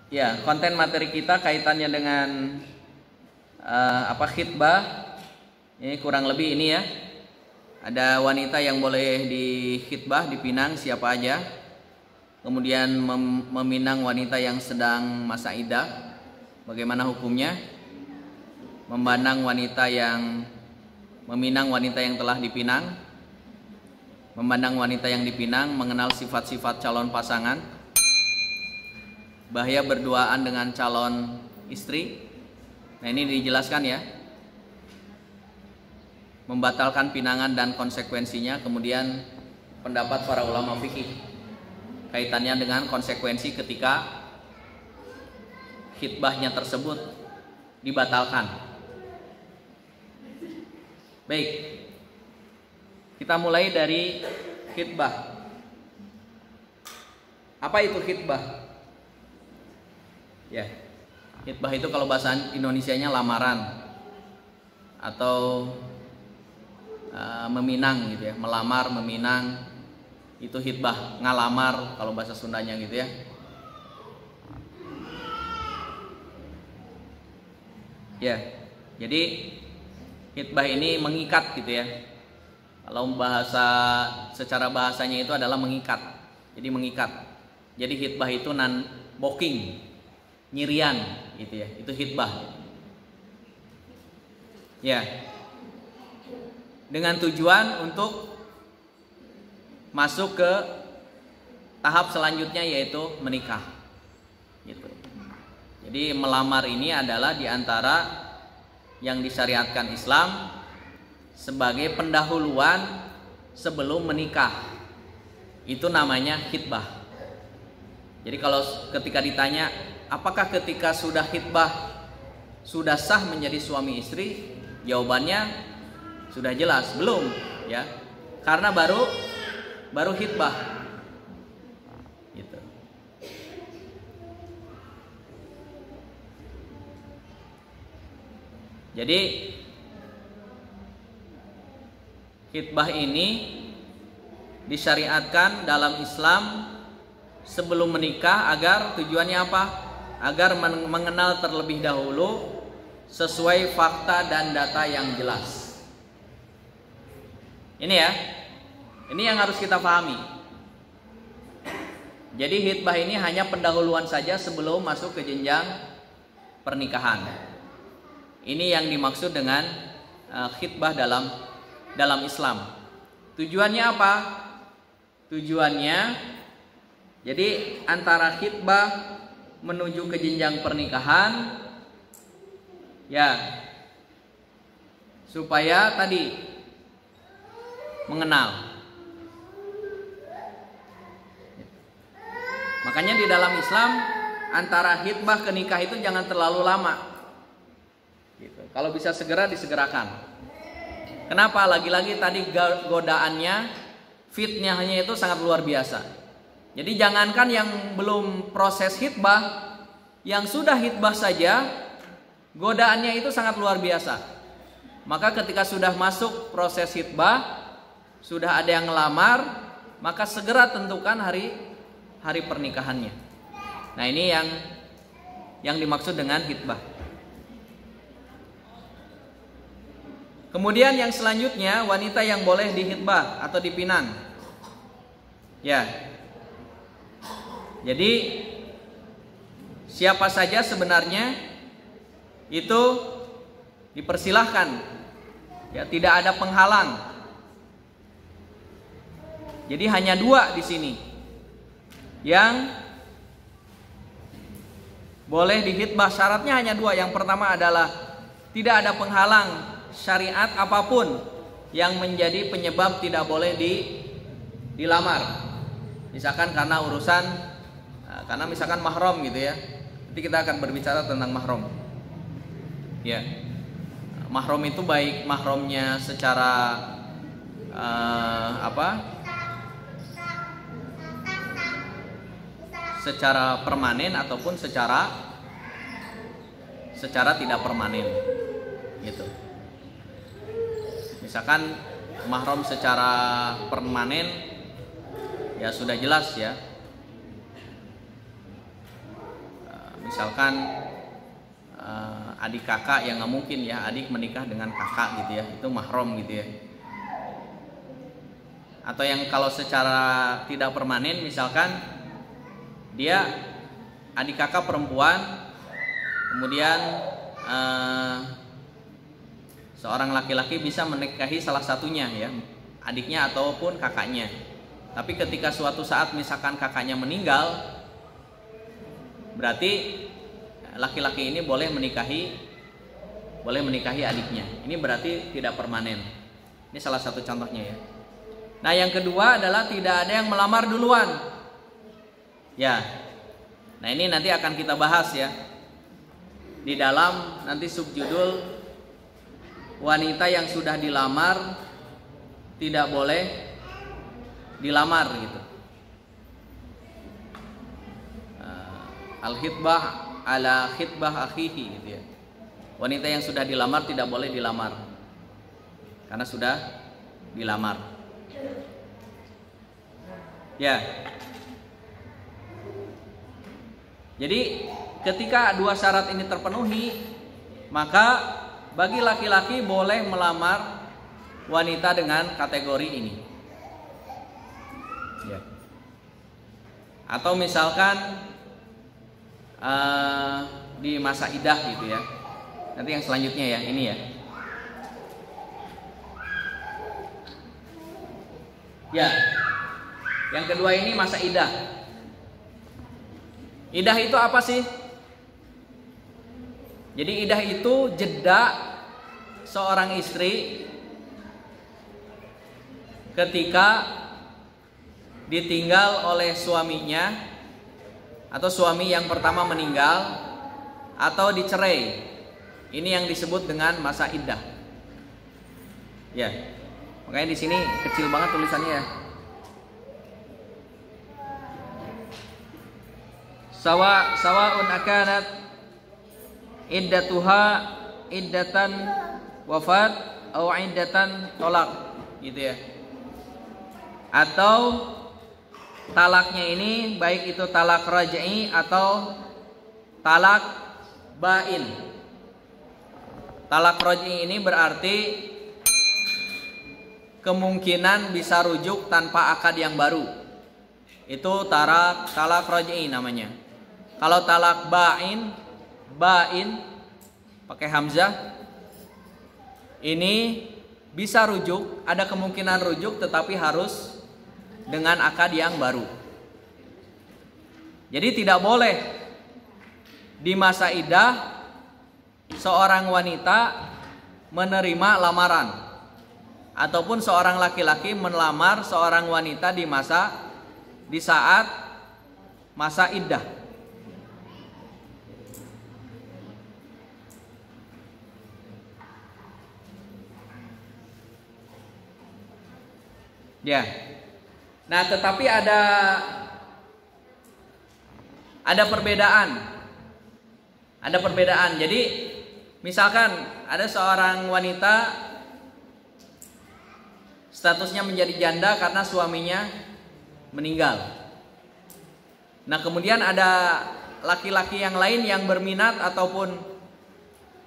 Ya, konten materi kita kaitannya dengan khitbah. Ini kurang lebih ini ya. Ada wanita yang boleh dikhitbah, dipinang siapa aja. Kemudian meminang wanita yang sedang masa iddah, bagaimana hukumnya? Meminang wanita yang telah dipinang, memandang wanita yang dipinang, mengenal sifat-sifat calon pasangan, bahaya berduaan dengan calon istri. Nah, ini dijelaskan ya. Membatalkan pinangan dan konsekuensinya, kemudian pendapat para ulama fikih kaitannya dengan konsekuensi ketika khitbahnya tersebut dibatalkan. Baik, kita mulai dari khitbah. Apa itu khitbah? Ya, khitbah itu kalau bahasa Indonesianya lamaran atau meminang gitu ya, melamar, meminang, itu khitbah. Ngalamar kalau bahasa Sundanya gitu ya. Ya, jadi khitbah ini mengikat gitu ya. Kalau secara bahasanya itu adalah mengikat. Jadi mengikat. Jadi khitbah itu booking, nyirian gitu ya. Itu khitbah. Ya. Dengan tujuan untuk masuk ke tahap selanjutnya, yaitu menikah. Gitu. Jadi melamar ini adalah diantara yang disyariatkan Islam sebagai pendahuluan sebelum menikah. Itu namanya khitbah. Jadi kalau ketika ditanya apakah ketika sudah khitbah sudah sah menjadi suami istri, jawabannya sudah jelas, belum ya. Karena baru khitbah. Gitu. Jadi khitbah ini disyariatkan dalam Islam sebelum menikah agar tujuannya apa? Agar mengenal terlebih dahulu sesuai fakta dan data yang jelas. Ini ya. Ini yang harus kita pahami. Jadi khitbah ini hanya pendahuluan saja sebelum masuk ke jenjang pernikahan. Ini yang dimaksud dengan khitbah dalam Islam. Tujuannya apa? Tujuannya jadi antara khitbah menuju ke jenjang pernikahan ya, supaya tadi mengenal. Makanya di dalam Islam antara khitbah ke nikah itu jangan terlalu lama. Gitu. Kalau bisa segera disegerakan. Kenapa? Lagi-lagi tadi godaannya, fitnahnya itu sangat luar biasa. Jadi jangankan yang belum proses khitbah, yang sudah khitbah saja godaannya itu sangat luar biasa. Maka ketika sudah masuk proses khitbah, sudah ada yang ngelamar, maka segera tentukan hari pernikahannya. Nah, ini yang dimaksud dengan khitbah. Kemudian yang selanjutnya, wanita yang boleh dikhitbah atau dipinang. Ya. Jadi siapa saja sebenarnya itu dipersilahkan. Ya, tidak ada penghalang. Jadi hanya dua di sini yang boleh dikhitbah. Syaratnya hanya dua. Yang pertama adalah tidak ada penghalang syariat apapun yang menjadi penyebab tidak boleh dilamar. Misalkan karena misalkan mahram gitu ya. Nanti kita akan berbicara tentang mahram. Ya. Mahram itu baik mahramnya secara secara permanen ataupun secara tidak permanen gitu. Misalkan mahram secara permanen ya sudah jelas ya. misalkan adik kakak, yang nggak mungkin ya adik menikah dengan kakak gitu ya, itu mahram gitu ya. Atau yang kalau secara tidak permanen, misalkan dia adik kakak perempuan, kemudian seorang laki-laki bisa menikahi salah satunya ya, adiknya ataupun kakaknya. Tapi ketika suatu saat misalkan kakaknya meninggal, berarti laki-laki ini boleh menikahi adiknya. Ini berarti tidak permanen. Ini salah satu contohnya ya. Nah, yang kedua adalah tidak ada yang melamar duluan. Ya. Nah, ini nanti akan kita bahas ya. Di dalam nanti subjudul wanita yang sudah dilamar tidak boleh dilamar gitu. Al-khitbah ala khitbah akhihi gitu ya. Wanita yang sudah dilamar tidak boleh dilamar karena sudah dilamar. Ya. Jadi ketika dua syarat ini terpenuhi, maka bagi laki-laki boleh melamar wanita dengan kategori ini. Ya. Atau misalkan di masa idah gitu ya. Nanti yang selanjutnya ya, ini ya. Ya. Yang kedua ini masa idah. Idah itu apa sih? Jadi idah itu jeda seorang istri ketika ditinggal oleh suaminya, atau suami yang pertama meninggal, atau dicerai. Ini yang disebut dengan masa iddah. Ya. Makanya di sini kecil banget tulisannya ya. Sawa'un akanat iddatuha iddatan wafat atau iddatan tolak gitu ya. Atau talaknya ini baik itu talak raj'i atau talak bain. Talak raj'i ini berarti kemungkinan bisa rujuk tanpa akad yang baru. Itu talak raj'i namanya. Kalau talak bain pakai hamzah, ini bisa rujuk, ada kemungkinan rujuk, tetapi harus dengan akad yang baru. Jadi tidak boleh di masa iddah seorang wanita menerima lamaran, ataupun seorang laki-laki melamar seorang wanita di saat masa iddah. Ya. Nah, tetapi ada perbedaan. Ada perbedaan. Jadi, misalkan ada seorang wanita statusnya menjadi janda karena suaminya meninggal. Nah, kemudian ada laki-laki yang lain yang berminat ataupun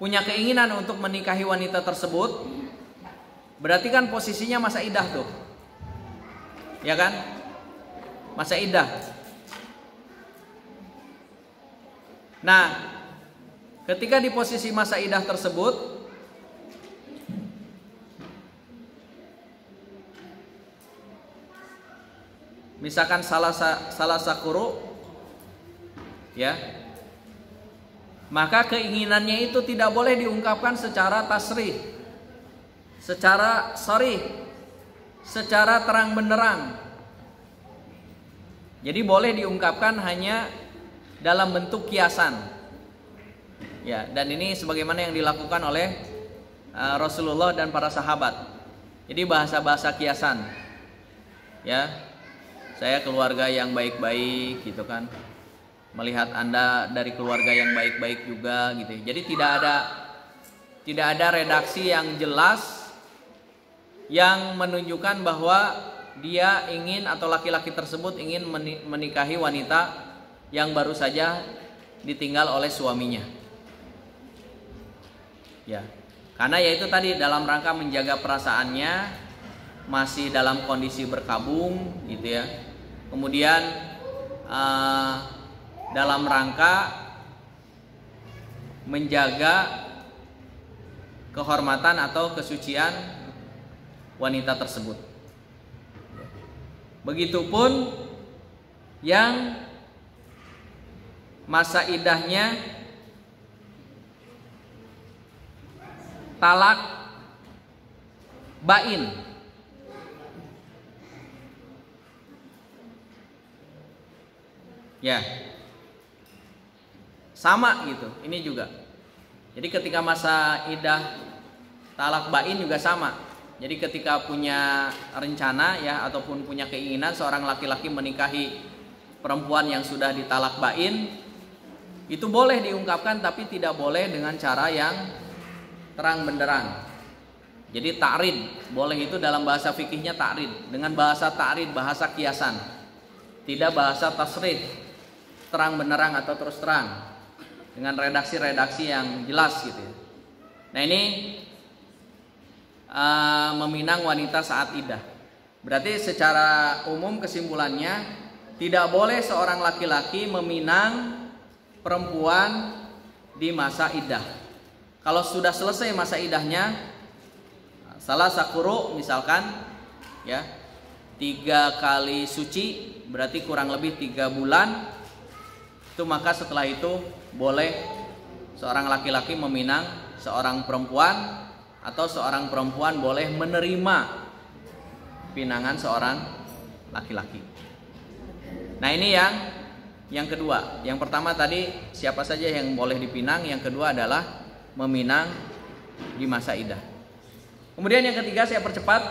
punya keinginan untuk menikahi wanita tersebut. Berarti kan posisinya masa iddah tuh. Ya kan? Masa iddah. Nah, ketika di posisi masa iddah tersebut, misalkan salah sakuru, ya, maka keinginannya itu tidak boleh diungkapkan secara tasrih, secara sharih, secara terang benderang. Jadi boleh diungkapkan hanya dalam bentuk kiasan. Ya, dan ini sebagaimana yang dilakukan oleh Rasulullah dan para sahabat. Jadi bahasa-bahasa kiasan. Ya. Saya keluarga yang baik-baik gitu kan. Melihat Anda dari keluarga yang baik-baik juga gitu. Jadi tidak ada redaksi yang jelas yang menunjukkan bahwa dia ingin atau laki-laki tersebut ingin menikahi wanita yang baru saja ditinggal oleh suaminya. Ya, karena yaitu tadi dalam rangka menjaga perasaannya, masih dalam kondisi berkabung gitu ya. Kemudian dalam rangka menjaga kehormatan atau kesucian wanita tersebut. Begitupun yang masa iddahnya talak bain. Ya. Sama gitu. Ini juga. Jadi ketika masa iddah talak bain juga sama. Jadi ketika punya rencana ya ataupun punya keinginan seorang laki-laki menikahi perempuan yang sudah ditalak bain, itu boleh diungkapkan tapi tidak boleh dengan cara yang terang benderang. Jadi ta'rid, boleh itu dalam bahasa fikihnya ta'rid, dengan bahasa ta'rid, bahasa kiasan. Tidak bahasa tasrih, terang benderang atau terus terang. Dengan redaksi-redaksi yang jelas gitu. Nah ini meminang wanita saat iddah. Berarti secara umum kesimpulannya tidak boleh seorang laki-laki meminang perempuan di masa iddah. Kalau sudah selesai masa iddahnya, salah sakuru misalkan ya 3 kali suci berarti kurang lebih 3 bulan, itu maka setelah itu boleh seorang laki-laki meminang seorang perempuan, atau seorang perempuan boleh menerima pinangan seorang laki-laki. Nah ini yang kedua. Yang pertama tadi siapa saja yang boleh dipinang, yang kedua adalah meminang di masa iddah. Kemudian yang ketiga saya percepat,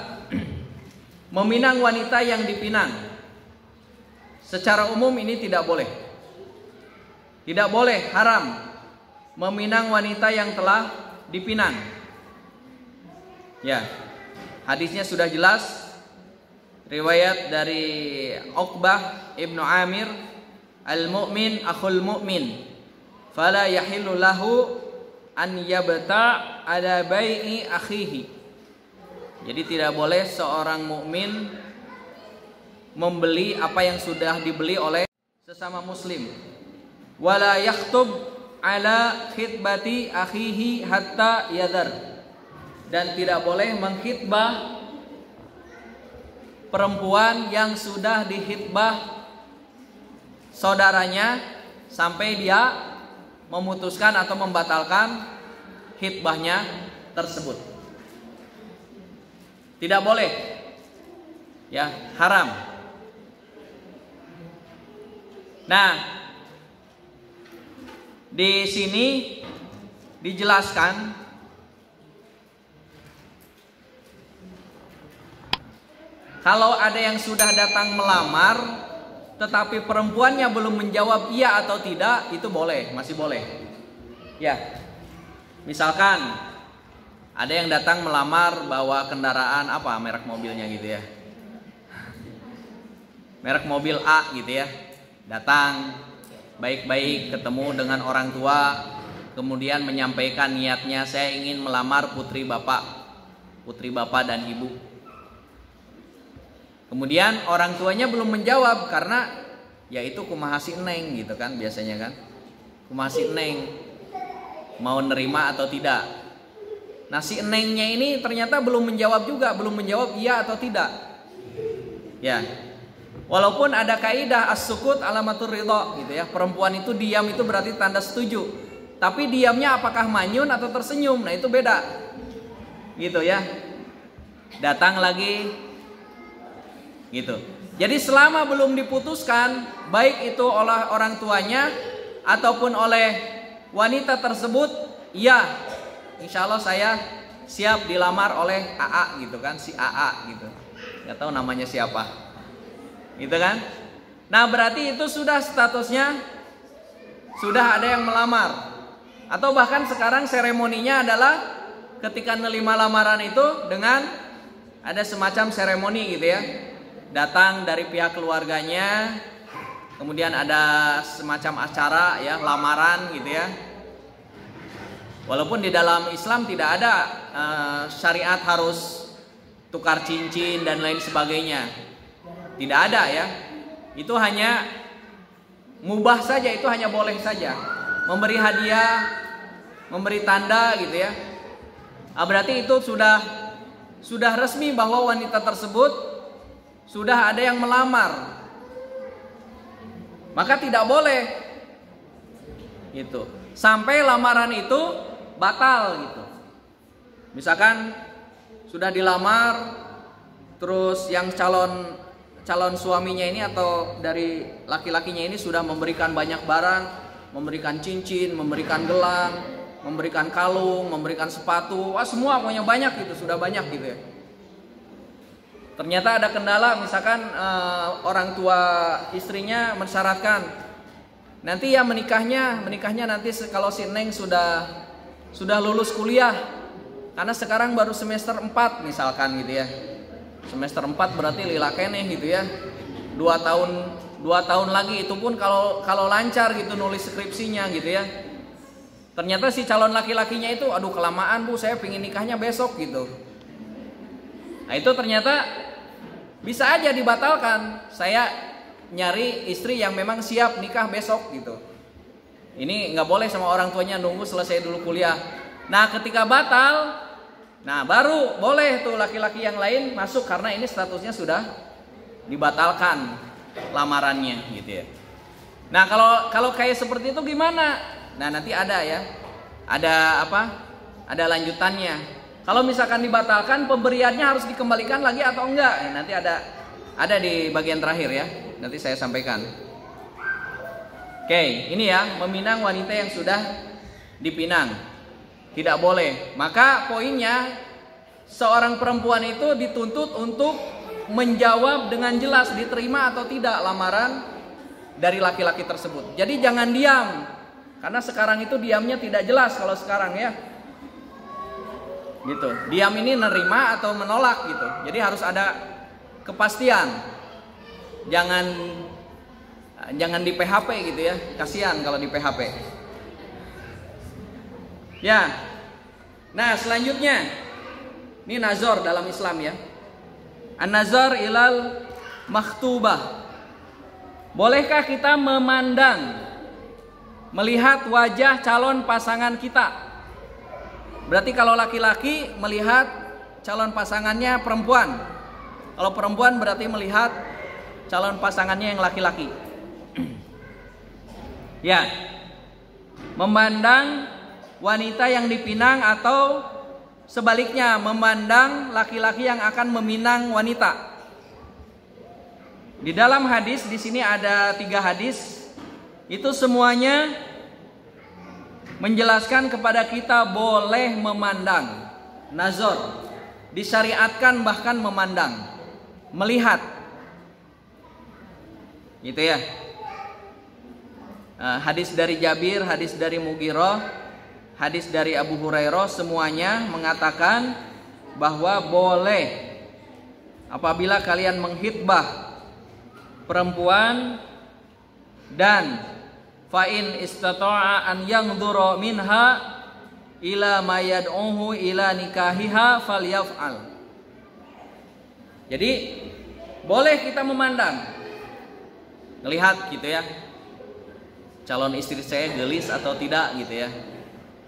meminang wanita yang dipinang. Secara umum ini tidak boleh. Tidak boleh, haram meminang wanita yang telah dipinang. Ya, hadisnya sudah jelas. Riwayat dari Uqbah ibnu Amir, al-mu'min akhul mu'min, fala yahillu lahu an yabta' ala bai'i akhihi. Jadi tidak boleh seorang mukmin membeli apa yang sudah dibeli oleh sesama muslim. Wala yakhtub ala khitbati akhihi hatta yadhar. Dan tidak boleh mengkhitbah perempuan yang sudah dihitbah saudaranya sampai dia memutuskan atau membatalkan khitbahnya tersebut. Tidak boleh. Ya, haram. Nah, di sini dijelaskan kalau ada yang sudah datang melamar tetapi perempuannya belum menjawab iya atau tidak, itu boleh, masih boleh. Ya. Misalkan ada yang datang melamar bawa kendaraan apa merek mobilnya gitu ya. Merek mobil A gitu ya. Datang baik-baik ketemu dengan orang tua, kemudian menyampaikan niatnya, saya ingin melamar putri bapak dan ibu. Kemudian orang tuanya belum menjawab karena yaitu kumaha si neng gitu kan biasanya kan. Kumaha si neng mau nerima atau tidak. Nah si nengnya ini ternyata belum menjawab juga, belum menjawab iya atau tidak. Ya. Walaupun ada kaidah as-sukut alamatur ridha gitu ya. Perempuan itu diam itu berarti tanda setuju. Tapi diamnya apakah manyun atau tersenyum? Nah itu beda. Gitu ya. Datang lagi gitu. Jadi selama belum diputuskan, baik itu oleh orang tuanya ataupun oleh wanita tersebut, iya, insya Allah saya siap dilamar oleh AA gitu kan, si AA gitu. Nggak tahu namanya siapa, gitu kan? Nah berarti itu sudah statusnya sudah ada yang melamar, atau bahkan sekarang seremoninya adalah ketika nerima lamaran itu dengan ada semacam seremoni gitu ya. Datang dari pihak keluarganya, kemudian ada semacam acara ya, lamaran gitu ya. Walaupun di dalam Islam tidak ada syariat harus tukar cincin dan lain sebagainya, tidak ada ya. Itu hanya mubah saja, itu hanya boleh saja. Memberi hadiah, memberi tanda gitu ya. Berarti itu sudah resmi bahwa wanita tersebut sudah ada yang melamar. Maka tidak boleh gitu. Sampai lamaran itu batal gitu. Misalkan sudah dilamar, terus yang calon suaminya ini atau dari laki-lakinya ini sudah memberikan banyak barang, memberikan cincin, memberikan gelang, memberikan kalung, memberikan sepatu, semua pokoknya banyak gitu, sudah banyak gitu ya. Ternyata ada kendala, misalkan orang tua istrinya mensyaratkan nanti ya menikahnya nanti kalau si Neng sudah lulus kuliah, karena sekarang baru semester 4 misalkan gitu ya. Semester 4 berarti lila keneh gitu ya. 2 tahun lagi, itu pun kalau lancar gitu nulis skripsinya gitu ya. Ternyata si calon laki-lakinya itu, aduh kelamaan Bu, saya pengen nikahnya besok gitu. Nah itu ternyata bisa aja dibatalkan. Saya nyari istri yang memang siap nikah besok gitu. Ini nggak boleh sama orang tuanya nunggu selesai dulu kuliah. Nah ketika batal, nah baru boleh tuh laki-laki yang lain masuk, karena ini statusnya sudah dibatalkan lamarannya gitu ya. Nah kalau kayak seperti itu gimana? Nah nanti ada ya, ada apa? Ada lanjutannya. Kalau misalkan dibatalkan, pemberiannya harus dikembalikan lagi atau enggak? Nah, nanti ada di bagian terakhir ya. Nanti saya sampaikan. Oke, ini ya, meminang wanita yang sudah dipinang. Tidak boleh. Maka poinnya, seorang perempuan itu dituntut untuk menjawab dengan jelas diterima atau tidak lamaran dari laki-laki tersebut. Jadi jangan diam. Karena sekarang itu diamnya tidak jelas kalau sekarang ya. Gitu. Diam ini nerima atau menolak gitu. Jadi harus ada kepastian. Jangan di PHP gitu ya. Kasihan kalau di PHP. Ya. Nah, selanjutnya ini nazar dalam Islam ya. An-nazar ilal makhtubah. Bolehkah kita melihat wajah calon pasangan kita? Berarti kalau laki-laki melihat calon pasangannya perempuan. Kalau perempuan berarti melihat calon pasangannya yang laki-laki. Ya. Memandang wanita yang dipinang atau sebaliknya memandang laki-laki yang akan meminang wanita. Di dalam hadis, di sini ada 3 hadis. Itu semuanya menjelaskan kepada kita boleh memandang. Nazar disyariatkan, bahkan memandang, melihat. Gitu ya. Hadis dari Jabir, hadis dari Mughirah, hadis dari Abu Hurairah, semuanya mengatakan bahwa boleh apabila kalian menghitbah perempuan dan fa'in istata'a an yangdhura minha ila ma yad'uhu ila nikahiha falyaf'al. Jadi boleh kita memandang, melihat gitu ya, calon istri saya gelis atau tidak gitu ya,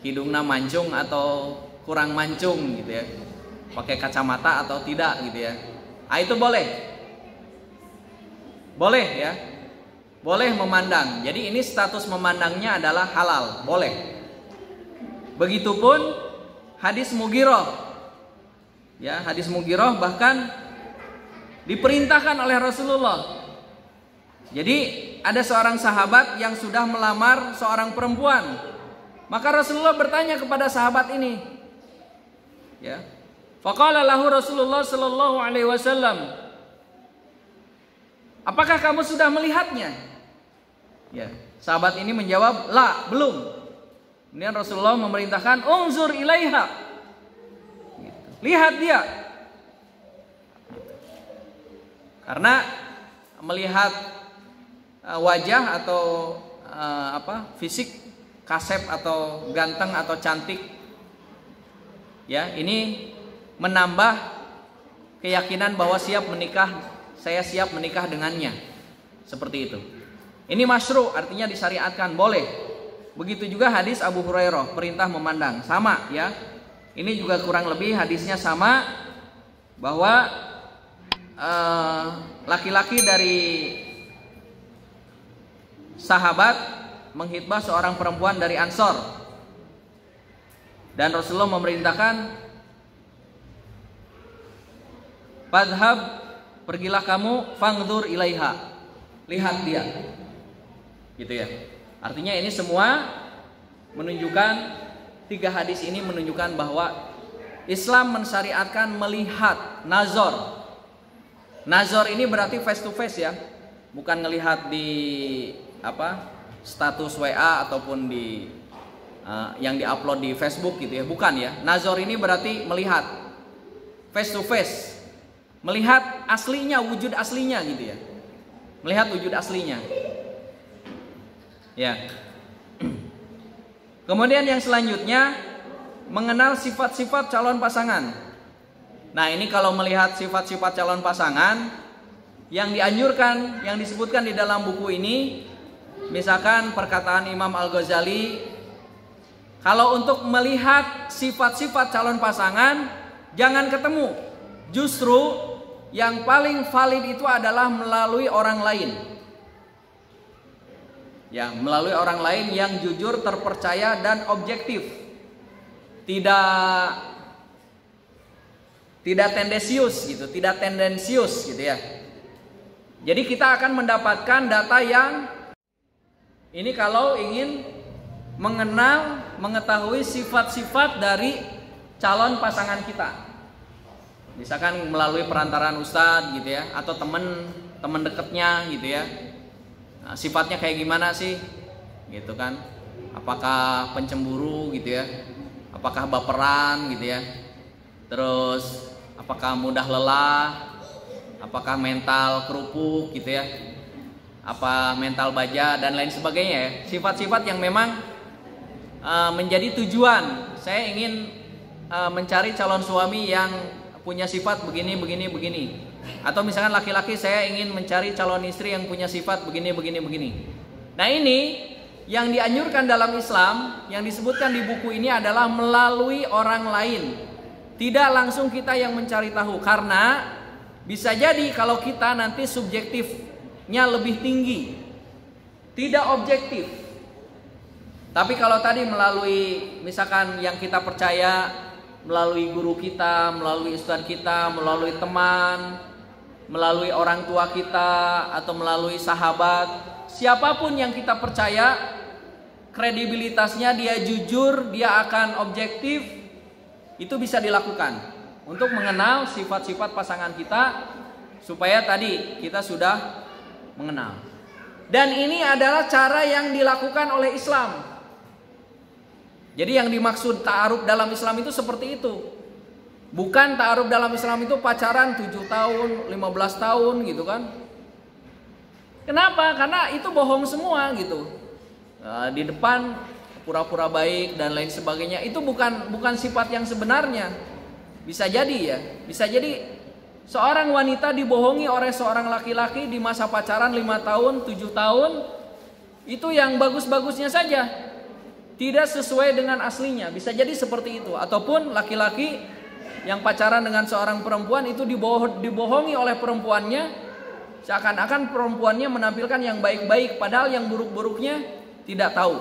hidungnya mancung atau kurang mancung gitu ya, pakai kacamata atau tidak gitu ya. Itu boleh ya. Boleh memandang. Jadi ini status memandangnya adalah halal, boleh. Begitupun hadis Mughirah. Ya, hadis Mughirah bahkan diperintahkan oleh Rasulullah. Jadi ada seorang sahabat yang sudah melamar seorang perempuan. Maka Rasulullah bertanya kepada sahabat ini. Ya. Faqala lahu Rasulullah sallallahu alaihi wasallam, apakah kamu sudah melihatnya? Ya, sahabat ini menjawab, la, belum. Kemudian Rasulullah memerintahkan, unzur ilaiha. Gitu. Lihat dia. Karena melihat wajah atau fisik kasep atau ganteng atau cantik, ya, ini menambah keyakinan bahwa saya siap menikah dengannya, seperti itu. Ini masyru', artinya disyariatkan, boleh. Begitu juga hadis Abu Hurairah, perintah memandang, sama ya. Ini juga kurang lebih hadisnya sama, bahwa laki-laki dari sahabat menghitbah seorang perempuan dari Ansor, dan Rasulullah memerintahkan, "Fadhhab, pergilah kamu, fangdur ilaiha, lihat dia." Gitu ya. Artinya ini semua menunjukkan, 3 hadis ini menunjukkan bahwa Islam mensyariatkan melihat, nazar. Nazar ini berarti face to face ya, bukan ngelihat di status WA ataupun di yang diupload di Facebook gitu ya, bukan ya. Nazar ini berarti melihat, face to face, melihat aslinya, wujud aslinya gitu ya, melihat wujud aslinya. Ya. Kemudian yang selanjutnya, mengenal sifat-sifat calon pasangan. Nah, ini kalau melihat sifat-sifat calon pasangan yang dianjurkan, yang disebutkan di dalam buku ini, misalkan perkataan Imam Al-Ghazali, kalau untuk melihat sifat-sifat calon pasangan jangan ketemu. Justru yang paling valid itu adalah melalui orang lain. Ya, melalui orang lain yang jujur, terpercaya dan objektif. Tidak tendensius gitu, tidak tendensius gitu ya. Jadi kita akan mendapatkan data yang ini kalau ingin mengetahui sifat-sifat dari calon pasangan kita. Misalkan melalui perantaraan ustadz gitu ya, atau teman dekatnya gitu ya. Nah, sifatnya kayak gimana sih? Gitu kan. Apakah pencemburu gitu ya? Apakah baperan gitu ya? Terus apakah mudah lelah? Apakah mental kerupuk gitu ya? Apa mental baja dan lain sebagainya ya. Sifat-sifat yang memang menjadi tujuan. Saya ingin mencari calon suami yang punya sifat begini. Atau misalkan laki-laki, saya ingin mencari calon istri yang punya sifat begini. Nah, ini yang dianjurkan dalam Islam, yang disebutkan di buku ini adalah melalui orang lain. Tidak langsung kita yang mencari tahu, karena bisa jadi kalau kita nanti subjektifnya lebih tinggi, tidak objektif. Tapi kalau tadi melalui misalkan yang kita percaya, melalui guru kita, melalui ustadz kita, melalui teman, melalui orang tua kita, atau melalui sahabat, siapapun yang kita percaya, kredibilitasnya dia jujur, dia akan objektif, itu bisa dilakukan untuk mengenal sifat-sifat pasangan kita, supaya tadi kita sudah mengenal. Dan ini adalah cara yang dilakukan oleh Islam. Jadi yang dimaksud ta'aruf dalam Islam itu seperti itu. Bukan ta'aruf dalam Islam itu pacaran 7 tahun, 15 tahun gitu kan. Kenapa? Karena itu bohong semua gitu. Di depan pura-pura baik dan lain sebagainya. Itu bukan sifat yang sebenarnya. Bisa jadi ya. Bisa jadi seorang wanita dibohongi oleh seorang laki-laki di masa pacaran 5 tahun, 7 tahun. Itu yang bagus-bagusnya saja, tidak sesuai dengan aslinya. Bisa jadi seperti itu. Ataupun laki-laki yang pacaran dengan seorang perempuan itu dibohongi oleh perempuannya, seakan-akan perempuannya menampilkan yang baik-baik, padahal yang buruk-buruknya tidak tahu.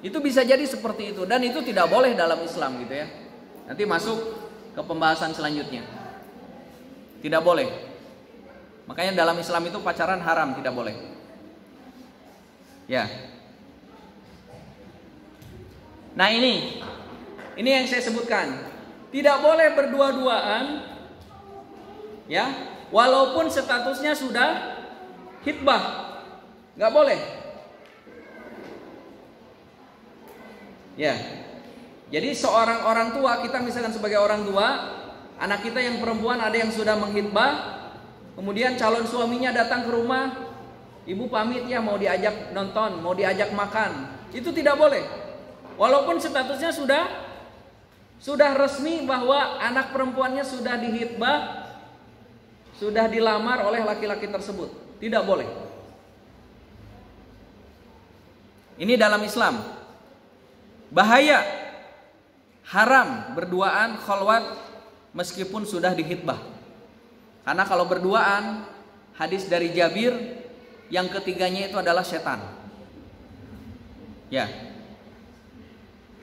Itu bisa jadi seperti itu, dan itu tidak boleh dalam Islam gitu ya. Nanti masuk ke pembahasan selanjutnya. Tidak boleh. Makanya dalam Islam itu pacaran haram, tidak boleh. Ya. Nah, ini yang saya sebutkan. Tidak boleh berdua-duaan, ya, walaupun statusnya sudah hitbah, nggak boleh. Ya, jadi seorang orang tua, kita misalkan sebagai orang tua, anak kita yang perempuan ada yang sudah menghitbah, kemudian calon suaminya datang ke rumah, Ibu pamit ya, mau diajak nonton, mau diajak makan. Itu tidak boleh. Walaupun statusnya sudah resmi bahwa anak perempuannya sudah dihitbah, sudah dilamar oleh laki-laki tersebut. Tidak boleh. Ini dalam Islam. Bahaya. Haram berduaan khalwat meskipun sudah dihitbah. Karena kalau berduaan, hadis dari Jabir, yang ketiganya itu adalah setan. Ya.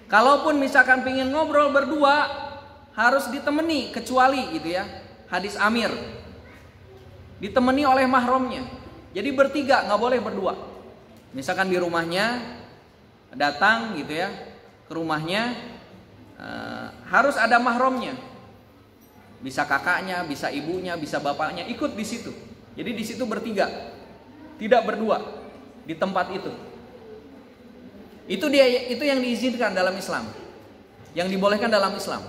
Kalaupun misalkan pingin ngobrol berdua, harus ditemani, kecuali gitu ya. Hadis Amir. Ditemani oleh mahramnya. Jadi bertiga, nggak boleh berdua. Misalkan di rumahnya, datang gitu ya, ke rumahnya, harus ada mahramnya. Bisa kakaknya, bisa ibunya, bisa bapaknya ikut di situ. Jadi di situ bertiga, tidak berdua di tempat itu. Itu yang diizinkan dalam Islam, yang dibolehkan dalam Islam.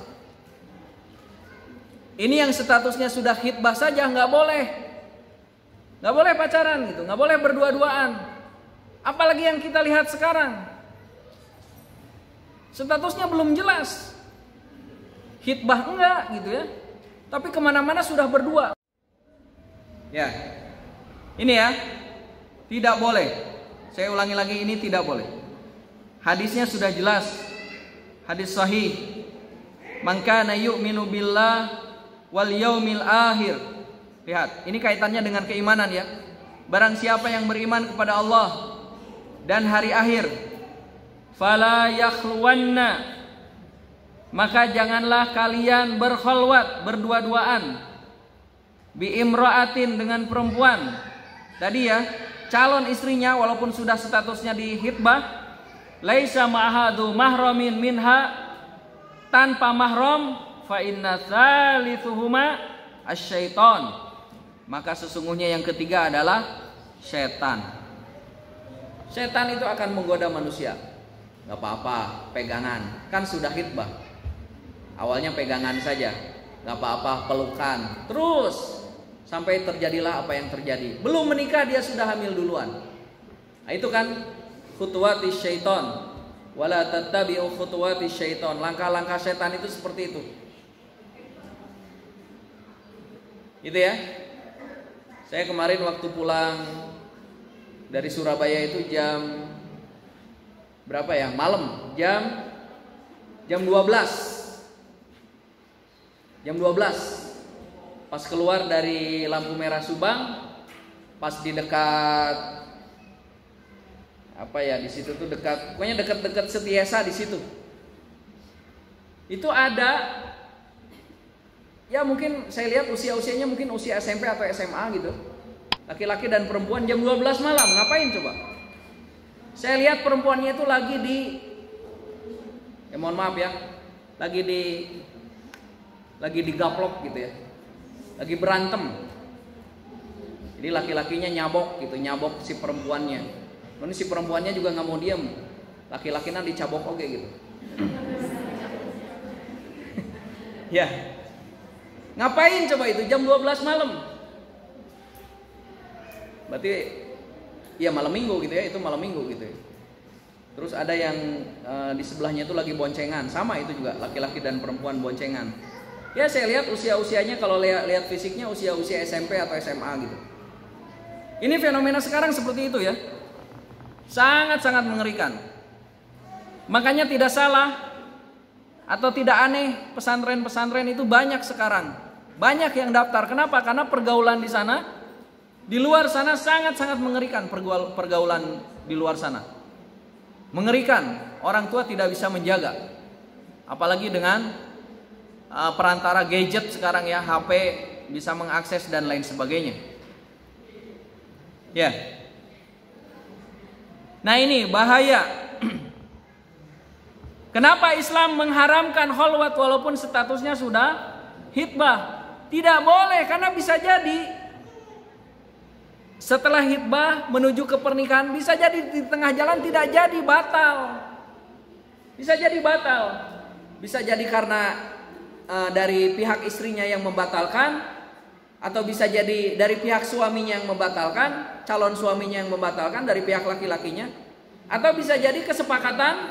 Ini yang statusnya sudah khitbah saja nggak boleh pacaran gitu, nggak boleh berdua-duaan. Apalagi yang kita lihat sekarang, statusnya belum jelas, khitbah enggak gitu ya, tapi kemana-mana sudah berdua. Ya, ini ya, tidak boleh. Saya ulangi lagi, ini tidak boleh. Hadisnya sudah jelas, hadis sahih. Man kana yu'minu billah wal yaumil akhir. Lihat, ini kaitannya dengan keimanan ya. Barang siapa yang beriman kepada Allah dan hari akhir, fala yakhluwanna, maka janganlah kalian berkhalwat, berdua-duaan, bi imra'atin, dengan perempuan. Tadi ya, calon istrinya walaupun sudah statusnya dihitbah, laisa ma'ahadu mahramin minha, tanpa mahram, fa inna tsalitsuhuma asyaiton, maka sesungguhnya yang ketiga adalah setan. Setan itu akan menggoda manusia. Gak apa-apa, pegangan, kan sudah khitbah. Awalnya pegangan saja, gak apa-apa, pelukan, terus sampai terjadilah apa yang terjadi. Belum menikah dia sudah hamil duluan. Nah, itu kan khutuwati syaiton, wala tattabi'u khutuwati syaiton. Langkah-langkah setan itu seperti itu. Itu ya. Saya kemarin waktu pulang dari Surabaya itu jam berapa ya? Malam, jam 12. Jam 12. Pas keluar dari lampu merah Subang, pas di dekat apa ya, di situ tuh dekat, pokoknya dekat-dekat Setiesa di situ. Itu ada, ya mungkin saya lihat usia-usianya mungkin usia SMP atau SMA gitu. Laki-laki dan perempuan jam 12 malam, ngapain coba? Saya lihat perempuannya itu lagi di, ya mohon maaf ya, lagi digaplok gitu ya. Lagi berantem. Jadi laki-lakinya nyabok gitu, nyabok si perempuannya. Ini si perempuannya juga nggak mau diam, laki-lakinya dicabok oke gitu. Ya, ngapain coba itu jam 12 malam? Berarti ya malam minggu gitu ya, itu malam minggu gitu ya. Terus ada yang di sebelahnya itu lagi boncengan, sama itu juga laki-laki dan perempuan boncengan. Ya saya lihat usia-usianya, kalau lihat fisiknya usia-usia SMP atau SMA gitu. Ini fenomena sekarang seperti itu ya. Sangat-sangat mengerikan. Makanya tidak salah atau tidak aneh, pesantren-pesantren itu banyak sekarang. Banyak yang daftar. Kenapa? Karena pergaulan di sana, di luar sana sangat-sangat mengerikan pergaulan di luar sana. Mengerikan. Orang tua tidak bisa menjaga. Apalagi dengan perantara gadget sekarang ya, HP, bisa mengakses dan lain sebagainya. Ya. Nah ini bahaya. Kenapa Islam mengharamkan khalwat walaupun statusnya sudah hitbah? Tidak boleh, karena bisa jadi setelah hitbah menuju ke pernikahan, bisa jadi di tengah jalan tidak jadi, batal. Bisa jadi batal. Bisa jadi karena dari pihak istrinya yang membatalkan, atau bisa jadi dari pihak suaminya yang membatalkan. calon suaminya yang membatalkan dari pihak laki-lakinya, atau bisa jadi kesepakatan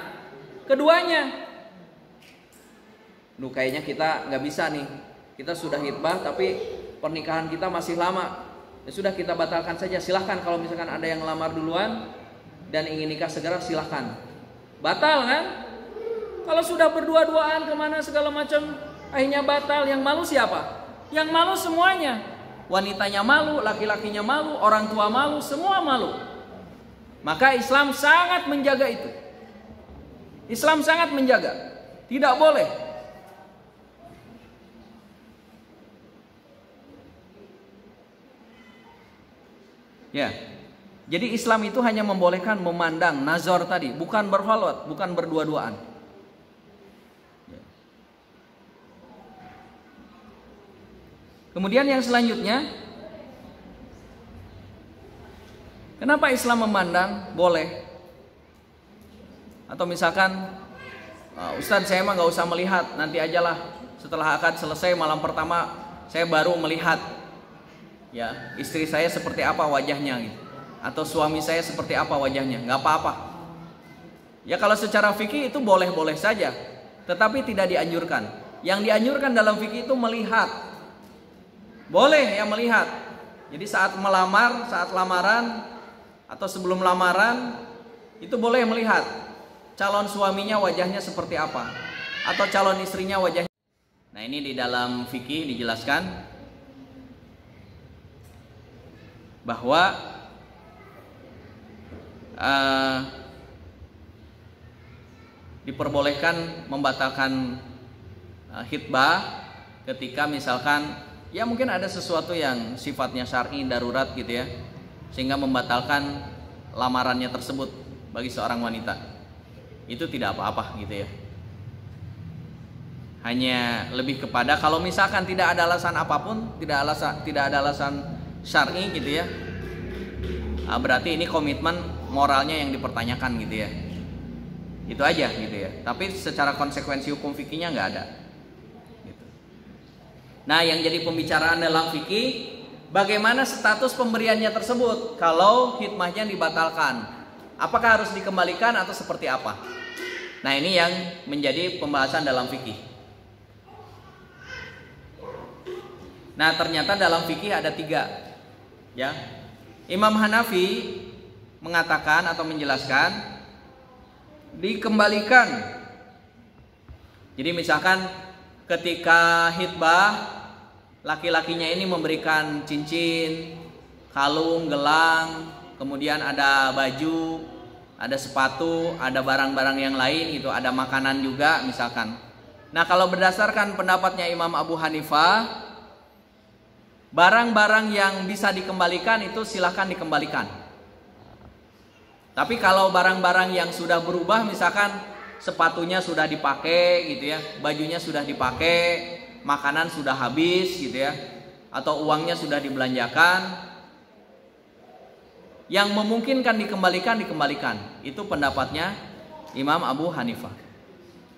keduanya. Kayaknya kita nggak bisa nih, kita sudah hitbah tapi pernikahan kita masih lama, ya sudah kita batalkan saja. Silahkan kalau misalkan ada yang lamar duluan dan ingin nikah segera, silahkan. Batal kan? Kalau sudah berdua-duaan kemana segala macam, akhirnya batal. Yang malu siapa? Yang malu semuanya. Wanitanya malu, laki-lakinya malu, orang tua malu, semua malu. Maka Islam sangat menjaga itu. Islam sangat menjaga. Tidak boleh. Ya, jadi Islam itu hanya membolehkan memandang nazar tadi, bukan berkhalwat, bukan berdua-duaan. Ya. Kemudian yang selanjutnya, kenapa Islam memandang boleh? Atau misalkan, Ustadz saya mah nggak usah melihat, nanti ajalah setelah akad selesai malam pertama saya baru melihat. Ya, istri saya seperti apa wajahnya gitu, atau suami saya seperti apa wajahnya, nggak apa-apa. Ya kalau secara fikih itu boleh-boleh saja, tetapi tidak dianjurkan. Yang dianjurkan dalam fikih itu melihat. Boleh ya melihat. Jadi saat melamar, saat lamaran atau sebelum lamaran itu boleh melihat calon suaminya wajahnya seperti apa, atau calon istrinya wajahnya. Nah ini di dalam fikih dijelaskan bahwa diperbolehkan membatalkan hitbah ketika misalkan ya mungkin ada sesuatu yang sifatnya syar'i darurat gitu ya, sehingga membatalkan lamarannya tersebut bagi seorang wanita. Itu tidak apa-apa gitu ya. Hanya lebih kepada kalau misalkan tidak ada alasan apapun, tidak ada alasan syar'i gitu ya, berarti ini komitmen moralnya yang dipertanyakan gitu ya. Itu aja gitu ya. Tapi secara konsekuensi hukum fikihnya nggak ada gitu. Nah yang jadi pembicaraan dalam fikih, bagaimana status pemberiannya tersebut kalau hitmahnya dibatalkan, apakah harus dikembalikan atau seperti apa? Nah ini yang menjadi pembahasan dalam fikih. Nah ternyata dalam fikih ada 3. Ya, Imam Hanafi mengatakan atau menjelaskan dikembalikan. Jadi misalkan ketika hitbah laki-lakinya ini memberikan cincin, kalung, gelang, kemudian ada baju, ada sepatu, ada barang-barang yang lain gitu, ada makanan juga misalkan. Nah kalau berdasarkan pendapatnya Imam Abu Hanifah, barang-barang yang bisa dikembalikan itu silahkan dikembalikan. Tapi kalau barang-barang yang sudah berubah, misalkan sepatunya sudah dipakai gitu ya, bajunya sudah dipakai, makanan sudah habis gitu ya, atau uangnya sudah dibelanjakan, yang memungkinkan dikembalikan. Itu pendapatnya Imam Abu Hanifah.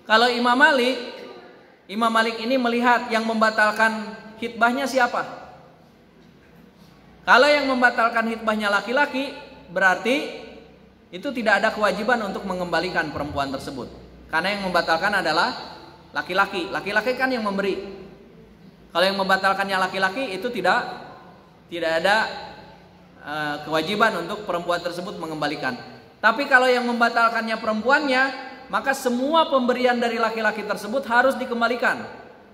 Kalau Imam Malik ini melihat yang membatalkan hitbahnya siapa? Kalau yang membatalkan hitbahnya laki-laki, berarti itu tidak ada kewajiban untuk mengembalikan perempuan tersebut. Karena yang membatalkan adalah laki-laki. Laki-laki kan yang memberi. Kalau yang membatalkannya laki-laki, itu tidak ada kewajiban untuk perempuan tersebut mengembalikan. Tapi kalau yang membatalkannya perempuannya, maka semua pemberian dari laki-laki tersebut harus dikembalikan.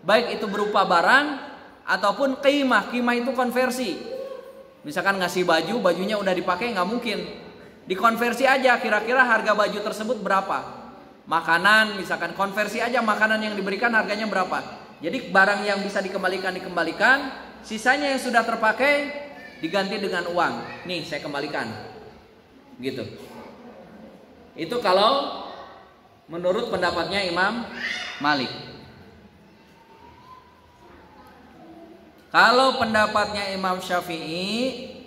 Baik itu berupa barang ataupun qimah. Qimah itu konversi. Misalkan ngasih baju, bajunya udah dipakai, nggak mungkin. Dikonversi aja, kira-kira harga baju tersebut berapa. Makanan, misalkan konversi aja makanan yang diberikan harganya berapa. Jadi barang yang bisa dikembalikan, sisanya yang sudah terpakai diganti dengan uang. Nih saya kembalikan. Gitu. Itu kalau menurut pendapatnya Imam Malik. Kalau pendapatnya Imam Syafi'i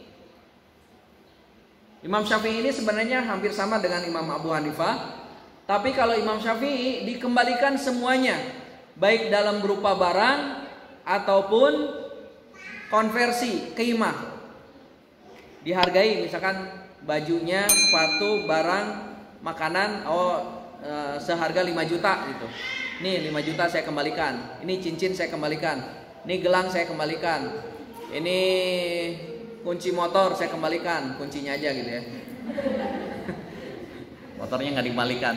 ini sebenarnya hampir sama dengan Imam Abu Hanifah. Tapi kalau Imam Syafi'i dikembalikan semuanya, baik dalam berupa barang ataupun konversi qimah. dihargai, misalkan bajunya, sepatu, barang, makanan, seharga 5 juta gitu. Nih 5 juta saya kembalikan. Ini cincin saya kembalikan. Ini gelang saya kembalikan. Ini kunci motor saya kembalikan, kuncinya aja gitu ya. Motornya nggak dikembalikan.